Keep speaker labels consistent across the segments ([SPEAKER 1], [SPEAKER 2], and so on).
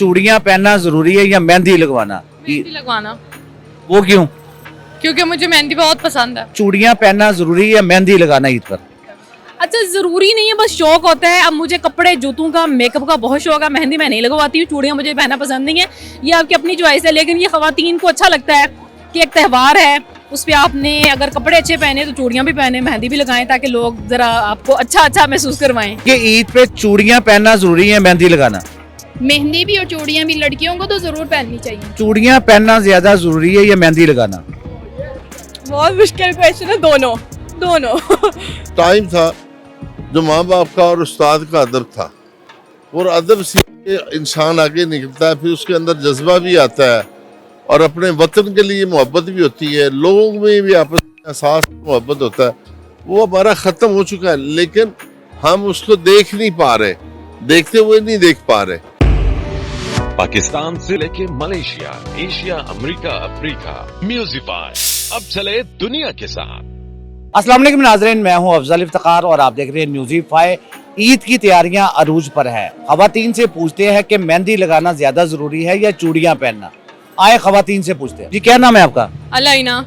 [SPEAKER 1] चूड़ियां पहनना जरूरी है या मेहंदी लगवाना?
[SPEAKER 2] मेहंदी लगवाना,
[SPEAKER 1] वो क्यों?
[SPEAKER 2] क्योंकि मुझे मेहंदी बहुत पसंद है।
[SPEAKER 1] चूड़ियां पहनना जरूरी है या मेहंदी लगाना ईद पर?
[SPEAKER 2] अच्छा, जरूरी नहीं है, बस शौक होता है। अब मुझे कपड़े, जूतों का, मेकअप का बहुत शौक है। मेहंदी मैं नहीं लगवाती हूँ, चूड़ियां मुझे पहनना पसंद नहीं है। ये आपकी अपनी चॉइस है, लेकिन ये खवातीन को अच्छा लगता है कि एक त्यौहार है, उस पर आपने अगर कपड़े अच्छे पहने तो चूड़ियां भी पहने, मेहंदी भी लगाएं, ताकि लोग जरा आपको अच्छा महसूस करवाएं।
[SPEAKER 1] कि ईद पे चूड़ियां पहनना जरूरी है मेहंदी लगाना?
[SPEAKER 3] मेहंदी भी और चूड़ियां भी लड़कियों को तो जरूर पहननी चाहिए।
[SPEAKER 1] चूड़ियां पहनना ज्यादा जरूरी है या मेहंदी लगाना?
[SPEAKER 3] बहुत मुश्किल क्वेश्चन है, दोनों दोनों।
[SPEAKER 4] टाइम था जो माँ बाप का और उस्ताद का अदब था, और अदब से इंसान आगे निकलता है, फिर उसके अंदर जज्बा भी आता है और अपने वतन के लिए मोहब्बत भी होती है, लोगों में भी आपस में एहसास मोहब्बत होता है। वो हमारा ख़त्म हो चुका है, लेकिन हम उसको देख नहीं पा रहे, देखते हुए नहीं देख पा रहे।
[SPEAKER 5] पाकिस्तान से लेके मलेशिया, एशिया, अमेरिका, अफ्रीका, म्यूजिफाई अब चले दुनिया के साथ।
[SPEAKER 1] अस्सलाम वालेकुम नाज़रीन, मैं हूं अफजल इफ्तिखार और आप देख रहे हैं म्यूजिफाई। ईद की तैयारियां अरूज पर है। खवातीन से पूछते हैं कि मेहंदी लगाना ज्यादा जरूरी है या चूड़ियां पहनना। आए खवातीन से पूछते हैं। जी, क्या नाम है आपका?
[SPEAKER 2] अलाइना।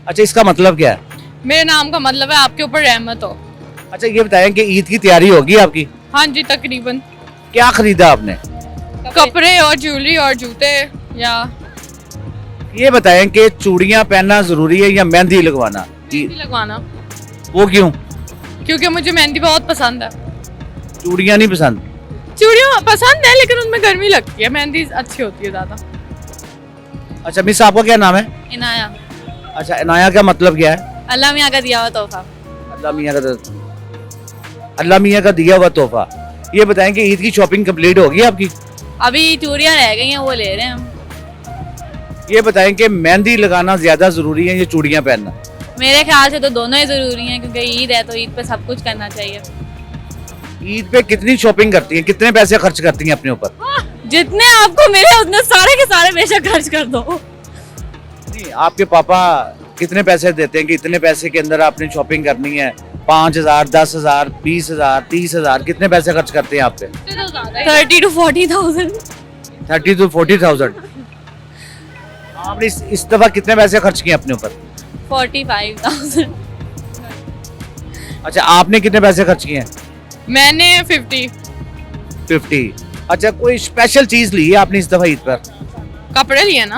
[SPEAKER 1] अच्छा, इसका मतलब क्या है?
[SPEAKER 2] मेरे नाम का मतलब है आपके ऊपर रहमत हो।
[SPEAKER 1] अच्छा, ये बताएं कि ईद की तैयारी होगी आपकी?
[SPEAKER 2] हाँ जी, तकरीबन।
[SPEAKER 1] क्या खरीदा आपने?
[SPEAKER 2] कपड़े और ज्वेलरी और जूते। या
[SPEAKER 1] ये बताएं कि चूड़ियां पहनना जरूरी है या मेहंदी लगवाना?
[SPEAKER 2] मेहंदी लगवाना,
[SPEAKER 1] वो क्यों?
[SPEAKER 2] क्योंकि मुझे मेहंदी बहुत पसंद है।
[SPEAKER 1] चूड़ियां नहीं पसंद?
[SPEAKER 2] चूड़ियाँ पसंद है, लेकिन उनमें गर्मी लगती है, मेहंदी अच्छी होती है ज्यादा।
[SPEAKER 1] अच्छा मिस, आपका क्या नाम है?
[SPEAKER 2] इनाया।
[SPEAKER 1] अच्छा, इनाया का मतलब क्या है?
[SPEAKER 2] अल्लाह मियाँ का दिया हुआ तोहफा।
[SPEAKER 1] अल्लाह मियाँ का दिया हुआ तोहफा। ये बताएं कि ईद की शॉपिंग कंप्लीट होगी आपकी?
[SPEAKER 2] अभी चूड़ियाँ रह गई हैं, वो ले रहे हैं हम।
[SPEAKER 1] ये बताएं कि मेहंदी लगाना ज्यादा जरूरी है या चूड़ियां पहनना?
[SPEAKER 2] मेरे ख्याल से तो दोनों ही जरूरी हैं, क्योंकि ईद है तो ईद पे सब कुछ करना चाहिए।
[SPEAKER 1] ईद पे कितनी शॉपिंग करती हैं, कितने पैसे खर्च करती हैं अपने ऊपर?
[SPEAKER 2] जितने आपको मिले उतने सारे के सारे बेशक खर्च कर दो।
[SPEAKER 1] नहीं, आपके पापा कितने पैसे देते हैं कि इतने पैसे के अंदर आपने शॉपिंग करनी है? 5,000, 10,000, 20,000, 30,000, कितने पैसे खर्च करते हैं आप पे?
[SPEAKER 2] 30 to 40,000।
[SPEAKER 1] 30 to 40,000। आपने इस दफा कितने पैसे खर्च किए अपने ऊपर?
[SPEAKER 2] 45,000।
[SPEAKER 1] अच्छा, आपने कितने पैसे खर्च किए हैं?
[SPEAKER 2] मैंने 50।
[SPEAKER 1] 50। अच्छा, कोई स्पेशल चीज ली है आपने इस दफा ईद पर?
[SPEAKER 2] कपड़े लिए ना,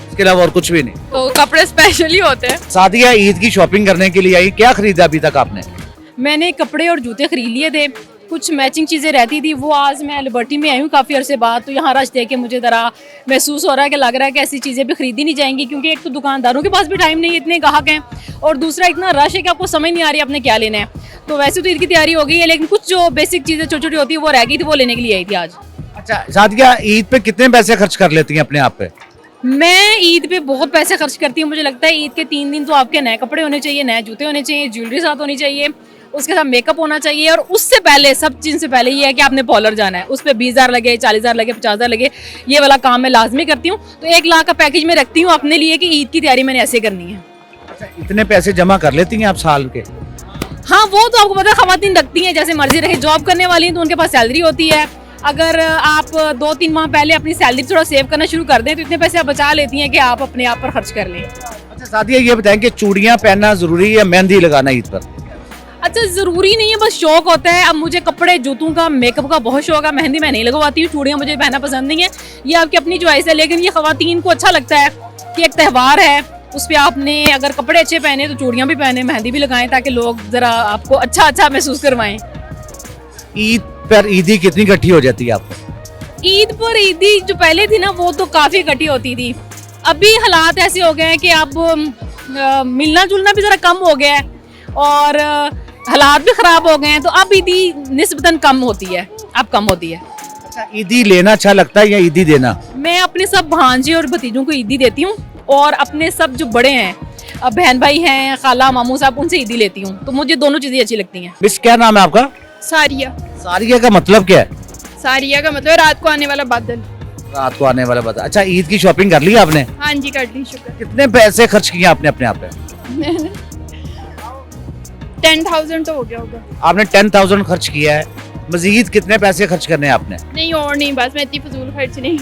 [SPEAKER 1] इसके अलावा और कुछ भी नहीं?
[SPEAKER 2] तो कपड़े स्पेशल ही होते हैं।
[SPEAKER 1] सादिया ईद की शॉपिंग करने के लिए आई, क्या खरीदा अभी तक आपने?
[SPEAKER 3] मैंने कपड़े और जूते खरीद लिए थे, कुछ मैचिंग चीज़ें रहती थी, वो आज मैं लिबर्टी में आई हूँ काफ़ी अरसे बाद, तो यहाँ रश देख के मुझे ज़रा महसूस हो रहा है कि लग रहा है कि ऐसी चीज़ें भी खरीदी नहीं जाएंगी, क्योंकि एक तो दुकानदारों के पास भी टाइम नहीं है, इतने ग्राहक हैं, और दूसरा इतना रश है कि आपको समझ नहीं आ रही आपने क्या लेना है। तो वैसे तो ईद की तैयारी हो गई है, लेकिन कुछ जो बेसिक चीज़ें छोटी छोटी होती है वो रह गई थी, वो लेने के लिए आई थी आज।
[SPEAKER 1] अच्छा सादिया, ईद पे कितने पैसे खर्च कर लेती हैं अपने आप पे?
[SPEAKER 3] मैं ईद पे बहुत पैसे खर्च करती हूँ। मुझे लगता है ईद के 3 दिन तो आपके नए कपड़े होने चाहिए, नए जूते होने चाहिए, ज्वेलरी साथ होनी चाहिए, उसके साथ मेकअप होना चाहिए, और उससे पहले सब चीज़ से पहले ये है कि आपने पॉलर जाना है, उस पर 20,000 लगे, 40,000 लगे, 50,000 लगे, ये वाला काम मैं लाजमी करती हूँ। तो 1 लाख का पैकेज में रखती हूँ अपने लिए कि ईद की तैयारी मैंने ऐसे करनी है।
[SPEAKER 1] अच्छा, इतने पैसे जमा कर लेती हैं आप साल के?
[SPEAKER 3] हाँ, वो तो आपको पता है, खवातीन रखती हैं जैसे मर्जी रखे। जॉब करने वाली हैं तो उनके पास सैलरी होती है। अगर आप 2-3 माह पहले अपनी सैलरी थोड़ा सेव करना शुरू कर दें तो इतने पैसे आप बचा लेती हैं कि आप अपने आप पर खर्च कर लें।
[SPEAKER 1] अच्छा सादिया, ये बताएं कि चूड़ियां पहनना जरूरी है या मेहंदी लगाना ईद पर?
[SPEAKER 3] अच्छा, ज़रूरी नहीं है, बस शौक होता है। अब मुझे कपड़े, जूतों का, मेकअप का बहुत शौक है। मेहंदी मैं नहीं लगवाती हूँ, चूड़ियाँ मुझे पहनना पसंद नहीं है, ये आपकी अपनी चॉइस है, लेकिन ये खवातीन को अच्छा लगता है कि एक त्यौहार है, उस पर आपने अगर कपड़े अच्छे पहने तो चूड़ियाँ भी पहने, मेहंदी भी लगाएं, ताकि लोग ज़रा आपको अच्छा महसूस करवाएं।
[SPEAKER 1] ईद पर ईदी कितनी इकट्ठी हो जाती है आपको?
[SPEAKER 3] ईद पर ईदी जो पहले थी ना, वो तो काफ़ी इकट्ठी होती थी। अभी हालात ऐसे हो गए हैं कि अब मिलना जुलना भी ज़रा कम हो गया है, और हालात भी ख़राब हो गए हैं, तो अब ईदी निस्बतन कम होती है, अब कम होती है।
[SPEAKER 1] अच्छा, ईदी लेना अच्छा लगता है या ईदी देना?
[SPEAKER 3] मैं अपने सब भांजे और भतीजों को ईदी देती हूँ, और अपने सब जो बड़े हैं, बहन भाई हैं, खाला मामू साहब, उनसे ईदी लेती हूँ। तो मुझे दोनों चीज़ें अच्छी लगती हैं।
[SPEAKER 1] मिस, क्या नाम है आपका?
[SPEAKER 6] सारिया।
[SPEAKER 1] सारिया का मतलब क्या है?
[SPEAKER 6] सारिया का मतलब रात को आने वाला बादल।
[SPEAKER 1] रात को आने वाला बता। अच्छा, ईद की शॉपिंग कर ली आपने?
[SPEAKER 6] हाँ जी, कर ली, शुक्र।
[SPEAKER 1] कितने पैसे खर्च किए आपने अपने आप पे?
[SPEAKER 6] 10,000 तो हो गया होगा।
[SPEAKER 1] आपने 10,000 खर्च किया है। मजीद कितने पैसे खर्च करने हैं आपने?
[SPEAKER 6] नहीं और नहीं, बस मैं इतनी फजूल खर्च नहीं।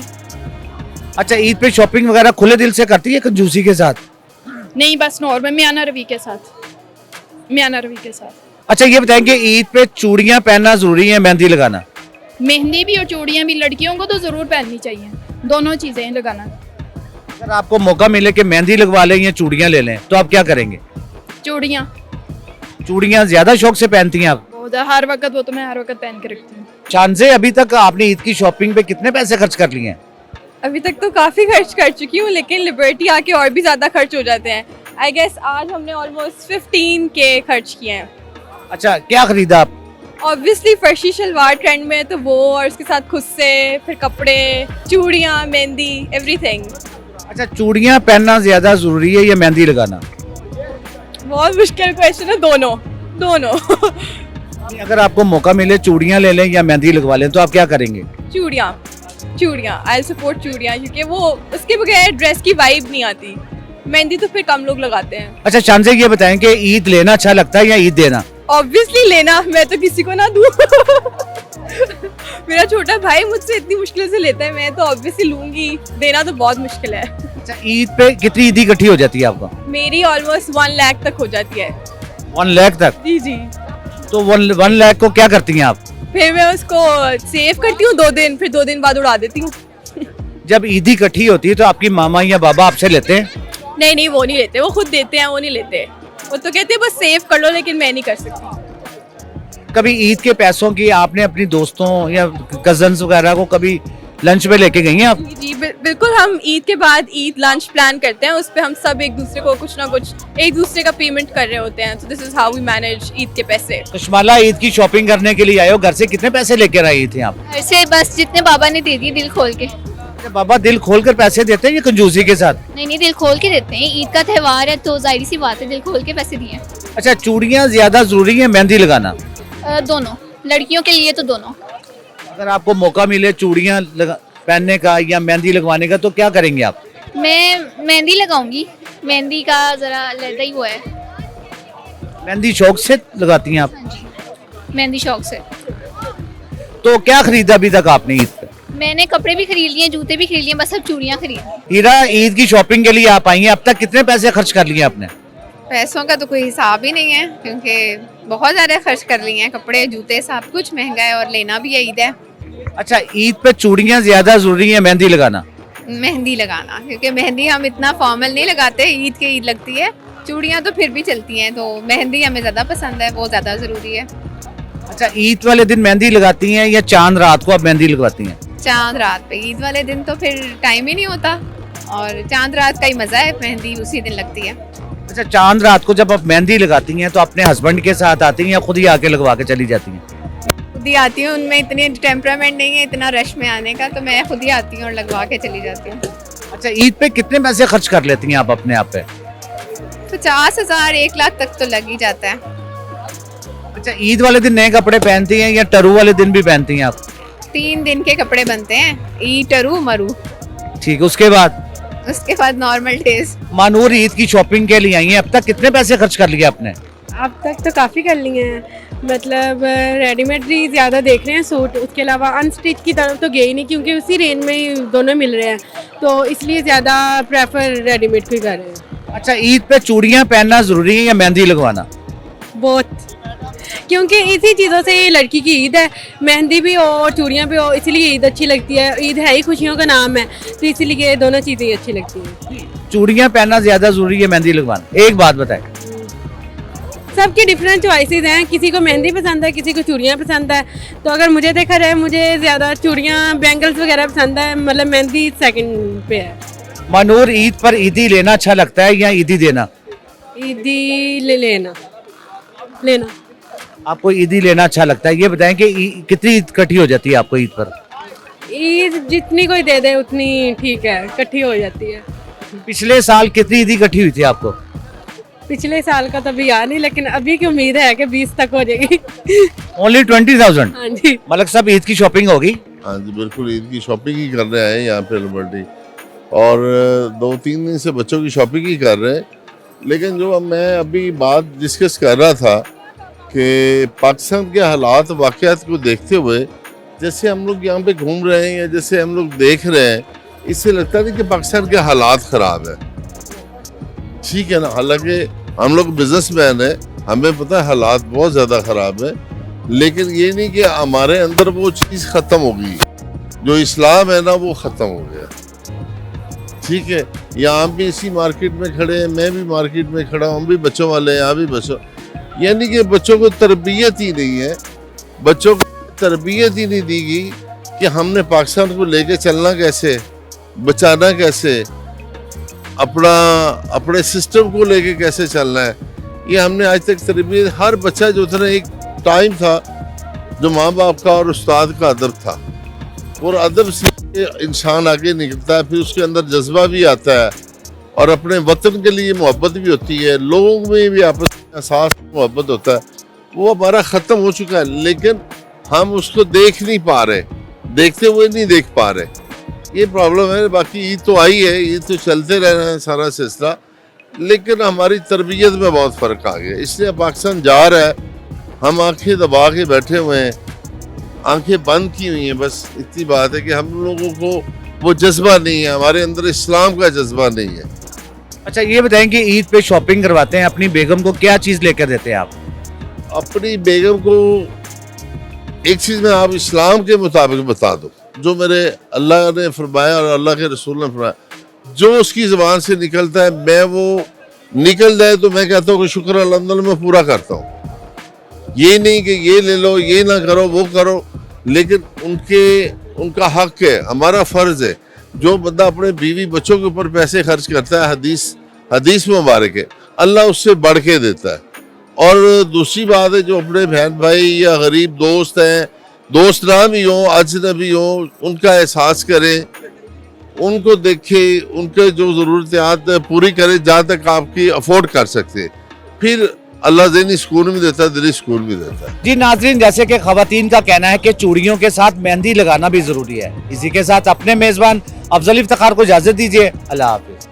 [SPEAKER 1] अच्छा, ईद पे शॉपिंग वगैरह खुले दिल से करती है कंजूसी के साथ?
[SPEAKER 6] नहीं, बस नॉर्मल मियाना रवि के साथ, मियाना रवि के साथ।
[SPEAKER 1] अच्छा, ये बताएं कि ईद पे चूड़ियां पहनना जरूरी है, मेहंदी लगाना?
[SPEAKER 6] मेहंदी भी और चूड़ियाँ भी लड़कियों को तो ज़रूर पहननी चाहिए, दोनों चीज़ें लगाना।
[SPEAKER 1] अगर आपको मौका मिले कि मेहंदी लगवा लें या चूड़ियां ले लें तो आप क्या करेंगे?
[SPEAKER 6] चूड़ियाँ
[SPEAKER 1] चूड़ियां ज्यादा शौक से पहनती हैं आप?
[SPEAKER 6] बहुत हर वक्त, वो तो मैं हर वक्त पहन के रखती हूँ।
[SPEAKER 1] चांसे अभी तक आपने ईद की शॉपिंग पे कितने पैसे खर्च कर लिए हैं?
[SPEAKER 7] अभी तक तो काफ़ी खर्च कर चुकी हूँ, लेकिन लिबर्टी आके और भी ज़्यादा खर्च हो जाते हैं। आई गेस आज हमने ऑलमोस्ट 15K खर्च किए हैं।
[SPEAKER 1] अच्छा, क्या खरीदा आप?
[SPEAKER 7] ऑब्वियसली फर्शी शलवार ट्रेंड में है तो वो, और उसके साथ खुद से फिर कपड़े, चूड़ियाँ, मेहंदी, एवरीथिंग।
[SPEAKER 1] अच्छा, चूड़ियां पहनना ज्यादा जरूरी है या मेहंदी लगाना?
[SPEAKER 7] बहुत मुश्किल क्वेश्चन है, दोनों दोनों।
[SPEAKER 1] अगर आपको मौका मिले चूड़ियां ले लें या मेहंदी लगवा लें तो आप क्या करेंगे?
[SPEAKER 7] चूड़ियाँ, चूड़ियाँ, आई सपोर्ट चूड़ियाँ, क्योंकि वो उसके बगैर ड्रेस की वाइब नहीं आती। मेहंदी तो फिर कम लोग लगाते हैं।
[SPEAKER 1] अच्छा, चांसे ये बताएं कि ईद लेना अच्छा लगता है या ईद देना?
[SPEAKER 7] ऑब्वियसली लेना, मैं तो किसी को ना दूँ। मेरा छोटा भाई मुझसे इतनी मुश्किल से लेता है, मैं तो ऑब्वियसली लूंगी। देना तो बहुत मुश्किल है।
[SPEAKER 1] अच्छा, ईद पे कितनी ईदी इकट्ठी हो जाती है आपका?
[SPEAKER 7] मेरी ऑलमोस्ट 1 लाख तक हो जाती है।
[SPEAKER 1] 1 लाख तक?
[SPEAKER 7] जी जी।
[SPEAKER 1] तो 1 लाख को क्या करती हैं आप?
[SPEAKER 7] फिर मैं उसको सेव करती हूँ 2 दिन, फिर 2 दिन बाद उड़ा देती हूँ।
[SPEAKER 1] जब ईदी इकट्ठी होती है तो आपकी मामा या बाबा आपसे लेते हैं?
[SPEAKER 7] नहीं नहीं, वो नहीं लेते, वो खुद देते हैं, वो नहीं लेते। वो तो कहते हैं बस सेव कर लो, लेकिन मैं नहीं कर सकती।
[SPEAKER 1] कभी ईद के पैसों की आपने अपनी दोस्तों या कजन्स वगैरह को कभी लंच पे लेके गई हैं आप?
[SPEAKER 7] जी बिल्कुल, हम ईद के बाद ईद लंच प्लान करते हैं, उस पर हम सब एक दूसरे को कुछ ना कुछ एक दूसरे का पेमेंट कर रहे होते हैं। तो this is how we manage Eid के पैसे।
[SPEAKER 1] तो शमाला, ईद की शॉपिंग करने के लिए आए हो, घर से कितने पैसे लेकर आई थी आप?
[SPEAKER 8] घर से बस जितने बाबा ने दे दिए, दिल खोल के।
[SPEAKER 1] अच्छा, बाबा दिल खोल कर पैसे देते हैं या कंजूसी के साथ?
[SPEAKER 8] नहीं नहीं, दिल खोल के देते हैं। ईद का त्यौहार है तो जाहिर सी बात है, दिल खोल के पैसे दिए।
[SPEAKER 1] अच्छा, चूड़ियां ज्यादा जरूरी है मेहंदी लगाना?
[SPEAKER 8] दोनों, लड़कियों के लिए तो दोनों।
[SPEAKER 1] अगर आपको मौका मिले चूड़ियां पहनने का या मेहंदी लगवाने का तो क्या करेंगे आप?
[SPEAKER 8] मैं मेहंदी लगाऊंगी, मेहंदी का जरा अलग ही वो है।
[SPEAKER 1] मेहंदी शौक से लगाती हैं आप?
[SPEAKER 8] हाँ जी, मेहंदी शौक से।
[SPEAKER 1] तो क्या खरीदा अभी तक आपने ईद पे?
[SPEAKER 8] मैंने कपड़े भी खरीद लिए, जूते भी खरीद लिए, बस अब चूड़ियाँ खरीद।
[SPEAKER 1] हीरा, ईद की शॉपिंग के लिए आप आई हैं, अब तक कितने पैसे खर्च कर लिए आपने?
[SPEAKER 9] पैसों का तो कोई हिसाब ही नहीं है, क्योंकि बहुत ज़्यादा खर्च कर लिए हैं। कपड़े, जूते, सब कुछ महंगा है और लेना भी है, ईद है।
[SPEAKER 1] अच्छा, ईद पे चूड़ियां ज्यादा जरूरी है मेहंदी लगाना?
[SPEAKER 9] मेहंदी लगाना, क्योंकि मेहंदी हम इतना फॉर्मल नहीं लगाते, ईद के ईद लगती है। चूड़ियाँ तो फिर भी चलती हैं, तो मेहंदी हमें ज़्यादा पसंद है, वो ज़्यादा ज़रूरी है।
[SPEAKER 1] अच्छा, ईद वाले दिन मेहंदी लगाती हैं या चांद रात को आप मेहंदी लगवाती हैं?
[SPEAKER 9] चांद रात पे, ईद वाले दिन तो फिर टाइम ही नहीं होता, और चांद रात का ही मज़ा है, मेहंदी उसी दिन लगती है।
[SPEAKER 1] अच्छा, चांद रात को जब आप मेहंदी लगाती हैं तो अपने हस्बैंड के साथ आती हैं या खुद ही आके लगवा के चली जाती हैं?
[SPEAKER 9] खुद ही आती हूँ, उनमें इतनी टेम्परामेंट नहीं है इतना रश में आने का, तो मैं खुद ही आती हूँ और लगवा के चली जाती हूँ।
[SPEAKER 1] अच्छा, ईद पे कितने पैसे खर्च कर लेती हैं आप अपने आप पे?
[SPEAKER 9] 50,000 1 लाख तक तो लग ही जाता है।
[SPEAKER 1] अच्छा, ईद वाले दिन नए कपड़े पहनती हैं या टरू वाले दिन भी पहनती हैं आप?
[SPEAKER 9] 3 दिन के कपड़े बनते हैं, ईद, टरू, मरू।
[SPEAKER 1] ठीक है, उसके बाद?
[SPEAKER 9] उसके बाद नॉर्मल डेज।
[SPEAKER 1] मानूर, ईद की शॉपिंग के लिए आई हैं, अब तक कितने पैसे खर्च कर लिए आपने?
[SPEAKER 10] अब तक तो काफ़ी कर लिए हैं, मतलब रेडीमेड ही ज़्यादा देख रहे हैं सूट, उसके अलावा अनस्टिच की तरफ तो गए ही नहीं, क्योंकि उसी रेंज में ही दोनों मिल रहे हैं, तो इसलिए ज़्यादा प्रेफर रेडीमेड को ही कर रहे हैं।
[SPEAKER 1] अच्छा, ईद पे चूड़ियां पहनना जरूरी है या मेहंदी लगवाना?
[SPEAKER 10] बहुत, क्योंकि इसी चीज़ों से लड़की की ईद है, मेहंदी भी हो और चूड़ियाँ भी हो, इसीलिए ईद अच्छी लगती है। ईद है ही खुशियों का नाम है, तो इसीलिए दोनों चीज़ें ही अच्छी लगती हैं।
[SPEAKER 1] चूड़ियां पहनना ज्यादा जरूरी है मेहंदी लगवाना? एक बात बताएं।
[SPEAKER 10] सबकी डिफरेंट चॉइसेस हैं, किसी को मेहंदी पसंद है, किसी को चूड़ियाँ पसंद है। तो अगर मुझे देखा जाए, मुझे ज़्यादा चूड़ियाँ, बैंगल्स वगैरह पसंद है, मतलब मेहंदी सेकंड पे है।
[SPEAKER 1] मानूर, ईद पर ईदी लेना अच्छा लगता है या ईदी देना?
[SPEAKER 10] ईदी लेना।
[SPEAKER 1] आपको ईदी लेना अच्छा लगता है। ये बताएं कि कितनी ईद इकट्ठी हो जाती है आपको ईद पर?
[SPEAKER 10] ईद जितनी कोई दे दे उतनी ठीक है, इकट्ठी हो जाती है।
[SPEAKER 1] पिछले साल कितनी ईदी इकट्ठी हुई थी आपको?
[SPEAKER 10] पिछले साल का तो अभी याद नहीं, लेकिन अभी की उम्मीद है कि 20 तक हो जाएगी।
[SPEAKER 1] ओनली 20,000?
[SPEAKER 10] हाँ जी।
[SPEAKER 1] मतलब सब ईद की शॉपिंग होगी?
[SPEAKER 4] हाँ जी, बिल्कुल ईद की शॉपिंग ही कर रहे हैं यहाँ पे लिबर्टी, और 2-3 दिन से बच्चों की शॉपिंग ही कर रहे हैं। लेकिन जो मैं अभी बात डिस्कस कर रहा था कि पाकिस्तान के हालात वाक़यात को देखते हुए जैसे हम लोग यहाँ पे घूम रहे हैं या जैसे हम लोग देख रहे हैं, इससे लगता नहीं कि पाकिस्तान के हालात ख़राब है। ठीक है ना, हालांकि हम लोग बिजनेसमैन हैं, हमें पता है हालात बहुत ज़्यादा ख़राब है, लेकिन ये नहीं कि हमारे अंदर वो चीज़ ख़त्म हो गई, जो इस्लाम है ना वो ख़त्म हो गया। ठीक है, यहाँ भी इसी मार्केट में खड़े हैं, मैं भी मार्केट में खड़ा हूँ, हम भी बच्चों वाले हैं, यहाँ भी बच्चों, यानी कि बच्चों को तरबियत ही नहीं है, बच्चों को तरबियत ही नहीं दी गई कि हमने पाकिस्तान को लेके चलना कैसे, बचाना कैसे, अपने सिस्टम को लेके कैसे चलना है, ये हमने आज तक तरबियत। हर बच्चा जो था ना, एक टाइम था जो माँ बाप का और उस्ताद का अदब था, और अदब से इंसान आगे निकलता है, फिर उसके अंदर जज्बा भी आता है और अपने वतन के लिए मोहब्बत भी होती है, लोगों में भी आपस में एहसास मोहब्बत होता है। वो हमारा ख़त्म हो चुका है, लेकिन हम उसको देख नहीं पा रहे, देखते हुए नहीं देख पा रहे, ये प्रॉब्लम है। बाकी ईद तो आई है, ईद तो चलते रहना है सारा सिलसिला, लेकिन हमारी तरबियत में बहुत फ़र्क आ गया, इसलिए पाकिस्तान जा रहा है, हम आंखें दबा के बैठे हुए हैं, आंखें बंद की हुई हैं। बस इतनी बात है कि हम लोगों को वो जज्बा नहीं है, हमारे अंदर इस्लाम का जज्बा नहीं है।
[SPEAKER 1] अच्छा ये बताएं कि ईद पे शॉपिंग करवाते हैं, अपनी बेगम को क्या चीज़ लेकर देते हैं आप?
[SPEAKER 4] अपनी बेगम को एक चीज़ मैं आप इस्लाम के मुताबिक बता दूँ, जो मेरे अल्लाह ने फरमाया और अल्लाह के रसूल ने फरमाया, जो उसकी ज़बान से निकलता है, मैं वो निकल जाए तो मैं कहता हूँ कि शुक्र अल्हम्दुलिल्लाह मैं पूरा करता हूँ। ये नहीं कि ये ले लो, ये ना करो, वो करो, लेकिन उनका हक है, हमारा फ़र्ज़ है। जो बंदा अपने बीवी बच्चों के ऊपर पैसे खर्च करता है, हदीस मुबारक है, अल्लाह उससे बढ़ के देता है। और दूसरी बात है, जो अपने बहन भाई या गरीब दोस्त हैं, दोस्त ना भी हों, अजनबी हों, उनका एहसास करें, उनको देखें, उनके जो ज़रूरत पूरी करें जहाँ तक आपकी अफोर्ड कर सकते हैं। फिर अल्लाह ज़हनी सुकून भी देता है, दिली सुकून भी देता है।
[SPEAKER 1] जी नाज़रीन, जैसे कि ख़वातीन का कहना है कि चूड़ियों के साथ मेहंदी लगाना भी ज़रूरी है। इसी के साथ अपने मेज़बान अफजल इफ्तिखार को इजाज़त दीजिए। अल्लाह हाफ़िज़।